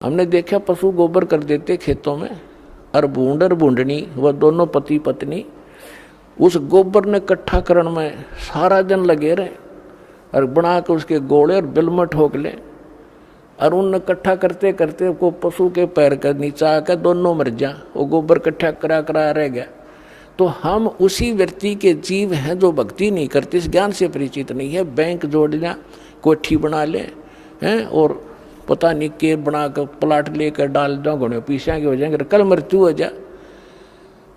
हमने देखा पशु गोबर कर देते खेतों में, और भूंड और भूंडनी वह दोनों पति पत्नी उस गोबर ने इकट्ठा करने में सारा दिन लगे रहे और बना के उसके गोले और बिल में ठोक ले, और उन इकट्ठा करते करते को पशु के पैर के नीचे आकर दोनों मर जा, वो गोबर इकट्ठा करा करा रह गया। तो हम उसी व्यक्ति के जीव हैं जो भक्ति नहीं करते, इस ज्ञान से परिचित नहीं है। बैंक जोड़ लिया, कोठी बना ले हैं और पता नहीं के बना कर प्लाट लेकर डाल दो, घोड़े पीछे के हो जाएंगे, कल मृत्यु हो जा,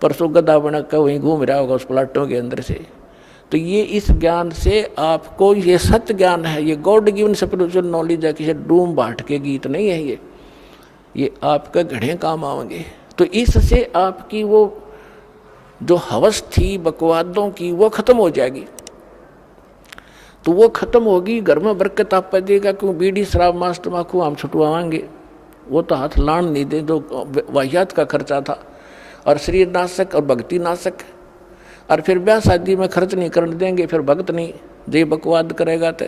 परसों गधा बना कर वहीं घूम रहा होगा उस प्लाटों के अंदर से। तो ये इस ज्ञान से आपको, ये सत्य ज्ञान है, ये गॉड गिवन स्पिरिचुअल नॉलेज है, किसी डूम बाट के गीत नहीं है ये आपका घड़े काम आएंगे। तो इससे आपकी वो जो हवस थी बकवादों की वो खत्म हो जाएगी। तो वो खत्म होगी, घर में बरकत आप देगा, क्यों बीड़ी शराब मांस तम्बाकू हम छुटवाएंगे, वो तो हाथ लान नहीं दे, जो वाहियात का खर्चा था, और शरीर नाशक और भक्ति नाशक। और फिर ब्याह शादी में खर्च नहीं करने देंगे, फिर भक्त नहीं जे बकवाद करेगा तो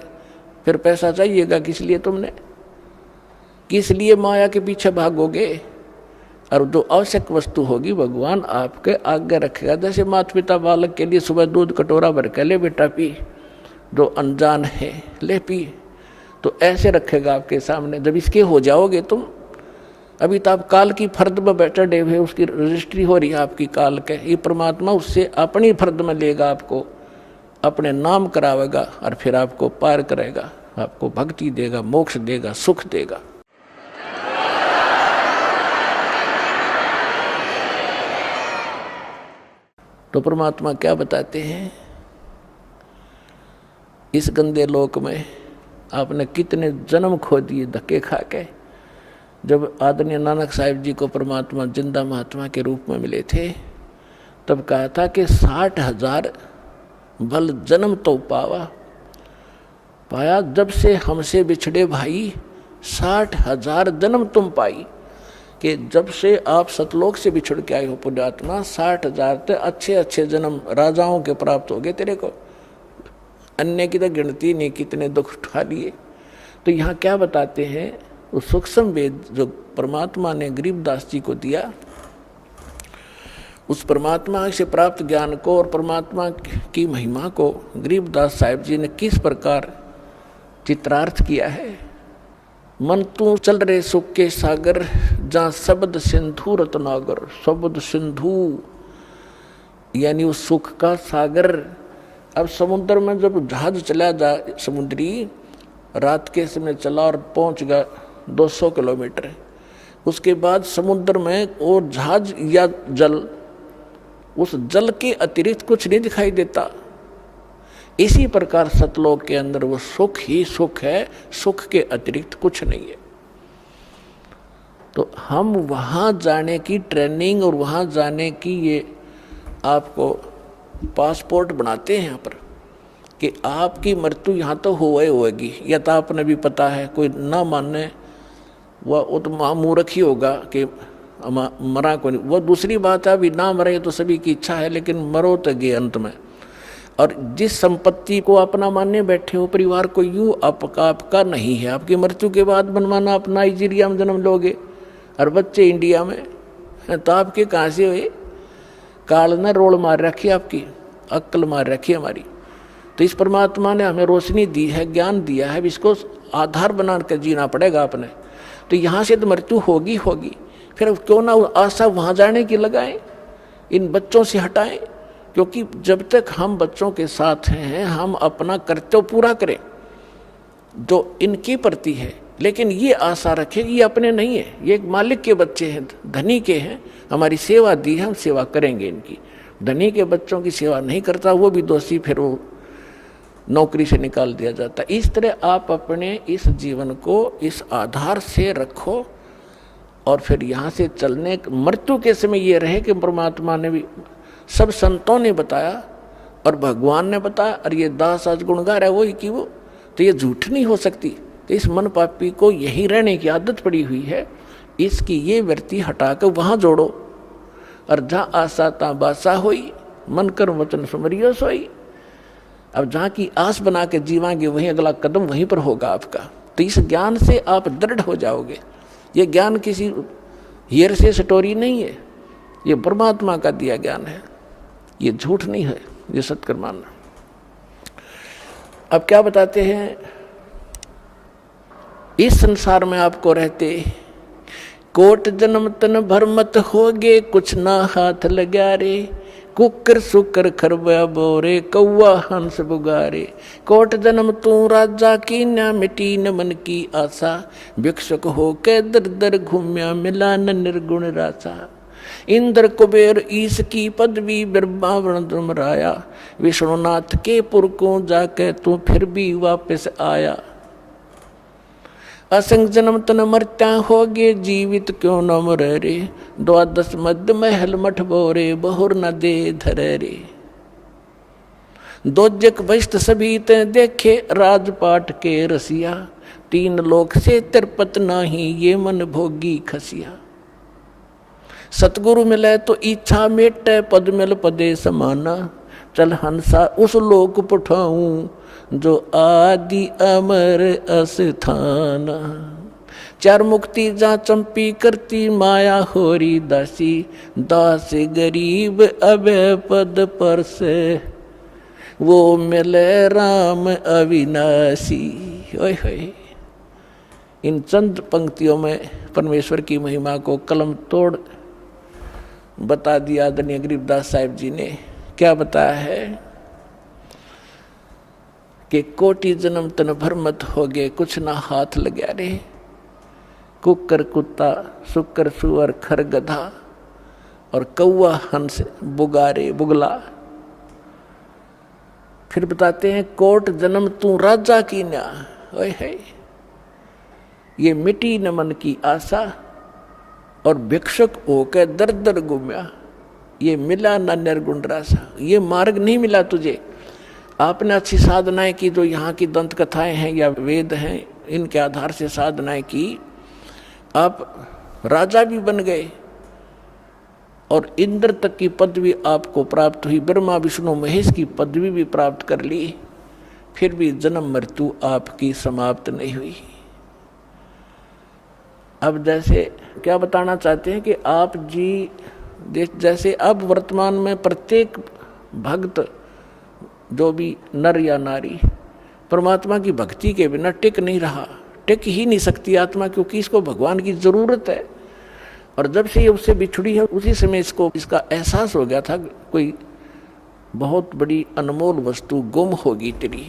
फिर पैसा चाहिएगा किस लिए तुमने, किस लिए माया के पीछे भागोगे। और जो आवश्यक वस्तु होगी भगवान आपके आगे रखेगा। जैसे माता पिता बालक के लिए सुबह दूध कटोरा भर के ले बेटा पी, जो अनजान है ले पी, तो ऐसे रखेगा आपके सामने। जब इसके हो जाओगे तुम, अभी तो आप काल की फर्द में बैठे डे हुए, उसकी रजिस्ट्री हो रही है आपकी काल के, ये परमात्मा उससे अपनी फर्द में लेगा, आपको अपने नाम करावेगा और फिर आपको पार करेगा, आपको भक्ति देगा, मोक्ष देगा, सुख देगा। तो परमात्मा क्या बताते हैं, इस गंदे लोक में आपने कितने जन्म खो दिए धक्के खा के। जब आदरणीय नानक साहिब जी को परमात्मा जिंदा महात्मा के रूप में मिले थे, तब कहा था कि 60,000 भल जन्म तो पाया, जब से हमसे बिछड़े भाई 60,000 जन्म तुम पाई। कि जब से आप सतलोक से बिछड़ के आए हो पुण्यात्मा, 60,000 तो अच्छे अच्छे जन्म राजाओं के प्राप्त हो गए तेरे को, अन्य की तो गिनती नहीं कितने दुख उठा लिए। तो यहाँ क्या बताते हैं, उस सूक्ष्म वेद जो परमात्मा ने गरीबदास जी को दिया, उस परमात्मा से प्राप्त ज्ञान को और परमात्मा की महिमा को गरीबदास साहिब जी ने किस प्रकार चित्रार्थ किया है। मन तू चल रहे सुख के सागर, जहाँ शब्द सिंधु रत्नागर। शब्द सिंधु यानी उस सुख का सागर। अब समुद्र में जब जहाज चला जा, समुद्री रात के समय चला और पहुंच गया 200 किलोमीटर, उसके बाद समुद्र में वो जहाज या जल, उस जल के अतिरिक्त कुछ नहीं दिखाई देता। इसी प्रकार सतलोक के अंदर वो सुख ही सुख है, सुख के अतिरिक्त कुछ नहीं है। तो हम वहाँ जाने की ट्रेनिंग और वहाँ जाने की ये आपको पासपोर्ट बनाते हैं यहाँ पर, कि आपकी मृत्यु यहाँ तो होएगी। या तो आपने भी पता है, कोई ना माने वह तो मूर्ख ही होगा कि मरा को नहीं। वह दूसरी बात है, अभी ना मरे तो सभी की इच्छा है, लेकिन मरो तो गए अंत में। और जिस संपत्ति को अपना मानने बैठे हो, परिवार को, यूँ आपका नहीं है। आपकी मृत्यु के बाद बनवाना आप नाइजीरिया में जन्म लोगे और बच्चे इंडिया में, तो आपके कहाँ से हुए। काल ने रोल मार रखी, आपकी अक्ल मार रखी हमारी। तो इस परमात्मा ने हमें रोशनी दी है, ज्ञान दिया है, इसको आधार बना कर जीना पड़ेगा अपने। तो यहाँ से तो मृत्यु होगी, फिर क्यों ना आशा वहाँ जाने की लगाएं, इन बच्चों से हटाएं। क्योंकि जब तक हम बच्चों के साथ हैं, हम अपना कर्तव्य पूरा करें जो इनकी प्रति है, लेकिन ये आशा रखें ये अपने नहीं है, ये एक मालिक के बच्चे हैं, धनी के हैं, हमारी सेवा दी है, हम सेवा करेंगे इनकी। धनी के बच्चों की सेवा नहीं करता, वो भी दोषी, फिर वो नौकरी से निकाल दिया जाता। इस तरह आप अपने इस जीवन को इस आधार से रखो, और फिर यहाँ से चलने मृत्यु के समय ये रहे कि परमात्मा ने भी, सब संतों ने बताया और भगवान ने बताया, और ये दास आज गुणगार है वही कि वो, तो ये झूठ नहीं हो सकती। तो इस मन पापी को यही रहने की आदत पड़ी हुई है, इसकी ये वृत्ति हटाकर वहाँ जोड़ो। और जहाँ आशा ता बासा होई, मन कर वचन सुमरियो सोई। अब जहाँ की आस बना के जीवांगे, वहीं अगला कदम वहीं पर होगा आपका। तो इस ज्ञान से आप दृढ़ हो जाओगे, ये ज्ञान किसी हीर से स्टोरी नहीं है, ये परमात्मा का दिया ज्ञान है, ये झूठ नहीं है, ये सत्य कर मानना। अब क्या बताते हैं, इस संसार में आपको रहते कोट जन्म तन भर मत होगे, कुछ ना हाथ लगा रे, कुकर सुकर खरबा बोरे, कौआ हंस बुगारे। कोट जन्म तू राजा की, ना मिटी न मन की आशा, भिक्षुक हो के दर दर घूम्या, मिला न निर्गुण रासा। इंद्र कुबेर ईश की पदवी, ब्रह्मा वर्ण दुमराया, विष्णुनाथ के पुर को जाके तू फिर भी वापस आया। असंग जन्म तन मरता होगे, जीवित क्यों न मरे रे, द्वादश मध्य महल मठ बोरे, बहुर न दे धरे रे। दोजक बहिष्ठ सभी ते देखे, राजपाट के रसिया, तीन लोक से तिरपत नाही, ये मन भोगी खसिया। सतगुरु मिले तो इच्छा मेटे, पद मिल पदे समाना, चल हंसा उस लोक पठाऊं, जो आदि अमर अस्थान। चार मुक्ति जा चंपी करती, माया होरी दासी, दास गरीब अभय पद पर से, वो मिले राम अविनाशी। ओए होए, इन चंद पंक्तियों में परमेश्वर की महिमा को कलम तोड़ बता दिया आदरणीय गरीबदास साहिब जी ने। क्या बताया है कि कोटि जन्म तन भर मत होगे, कुछ ना हाथ लगा रे, कुकर कुत्ता सुकर सुअर खर गधा, और कौआ हंस बुगारे बुगला। फिर बताते हैं कोट जन्म तू राजा की ना, ओए है, ये मिटी न मन की आशा, और भिक्षुक होकर दर दर घूम्या, ये मिला न निर्गुण रासा। ये मार्ग नहीं मिला तुझे, आपने अच्छी साधनाएं की, जो यहाँ की दंत कथाएं हैं या वेद हैं, इनके आधार से साधनाएं की, आप राजा भी बन गए और इंद्र तक की पदवी आपको प्राप्त हुई, ब्रह्मा विष्णु महेश की पदवी भी प्राप्त कर ली, फिर भी जन्म मृत्यु आपकी समाप्त नहीं हुई। अब जैसे क्या बताना चाहते हैं कि आप जी जैसे अब वर्तमान में प्रत्येक भक्त, जो भी नर या नारी, परमात्मा की भक्ति के बिना टिक नहीं रहा, टिक ही नहीं सकती आत्मा, क्योंकि इसको भगवान की जरूरत है। और जब से ये उससे बिछड़ी है, उसी समय इसको इसका एहसास हो गया था कोई बहुत बड़ी अनमोल वस्तु गुम होगी तेरी।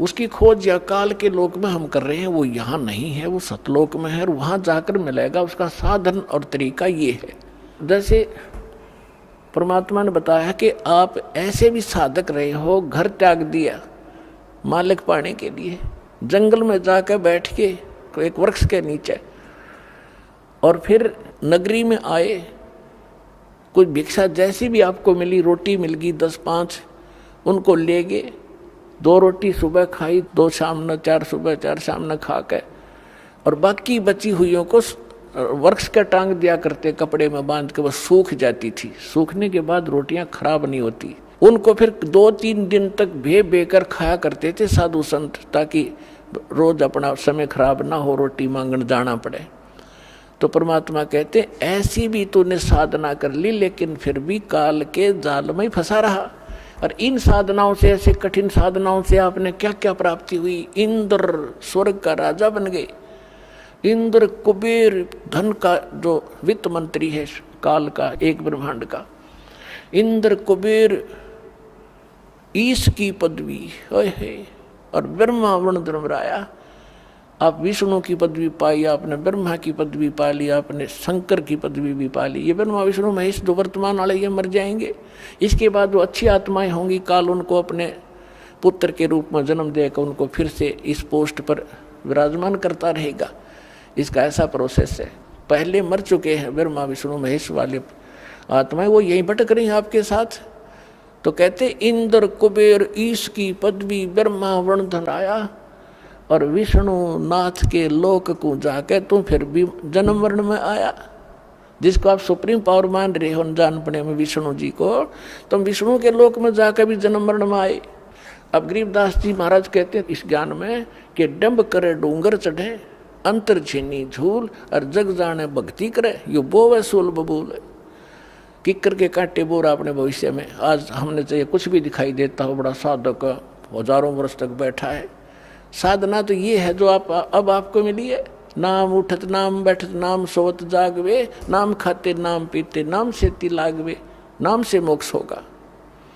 उसकी खोज या काल के लोक में हम कर रहे हैं, वो यहाँ नहीं है, वो सतलोक में है, और वहाँ जाकर मिलेगा। उसका साधन और तरीका ये है, जैसे परमात्मा ने बताया कि आप ऐसे भी साधक रहे हो, घर त्याग दिया मालिक पाने के लिए, जंगल में जाकर बैठ के एक वृक्ष के नीचे, और फिर नगरी में आए, कुछ भिक्षा जैसी भी आपको मिली, रोटी मिल गई 10-5, उनको ले गए, 2 रोटी सुबह खाई, 2 शाम न, 4 सुबह 4 शाम न खा के, और बाकी बची हुईयों को वृक्ष का टांग दिया करते, कपड़े में बांध के, वो सूख जाती थी। सूखने के बाद रोटियां खराब नहीं होती, उनको फिर 2-3 दिन तक भे बेकर खाया करते थे साधु संत, ताकि रोज अपना समय खराब ना हो, रोटी मांगने जाना पड़े। तो परमात्मा कहते ऐसी भी तूने साधना कर ली, लेकिन फिर भी काल के जाल में फंसा रहा। और इन साधनाओं से, ऐसे कठिन साधनाओं से आपने क्या क्या प्राप्ति हुई। इंद्र स्वर्ग का राजा बन गए, इंद्र कुबेर धन का जो वित्त मंत्री है काल का, एक ब्रह्मांड का, इंद्र कुबेर ईश की पदवी है, और ब्रह्मा वर्ण धर्मराया, आप विष्णु की पदवी पाई, आपने ब्रह्मा की पदवी पा ली, आपने शंकर की पदवी भी पा ली। ये ब्रह्मा विष्णु महेश जो वर्तमान वाले ये मर जाएंगे, इसके बाद जो अच्छी आत्माएं होंगी, काल उनको अपने पुत्र के रूप में जन्म देकर उनको फिर से इस पोस्ट पर विराजमान करता रहेगा। इसका ऐसा प्रोसेस है। पहले मर चुके हैं ब्रह्मा विष्णु महेश वाले आत्माएं, वो यहीं भटक रही हैं आपके साथ। तो कहते इंद्र कुबेर ईश की पदवी ब्रह्मा वर्ण धराया, और विष्णु नाथ के लोक को जाके तुम फिर भी जन्म वर्ण में आया। जिसको आप सुप्रीम पावर मान रहे हो जान पड़े में विष्णु जी को, तुम विष्णु के लोक में जाकर भी जन्म वर्ण में आए। अब गरीबदास जी महाराज कहते हैं इस ज्ञान में कि डंब करे डूंगर चढ़े, अंतर छीनी झूल और जग जाने भक्ति करे, यो बोवे सूल बबूल। किकर के कांटे बोरा अपने भविष्य में। आज हमने चाहिए कुछ भी दिखाई देता हो, बड़ा साधक हजारों वर्ष तक बैठा है। साधना तो ये है जो अब आपको मिली है। नाम उठत नाम बैठत नाम सोवत जागवे, नाम खाते नाम पीते नाम से ति लागवे, नाम से मोक्ष होगा।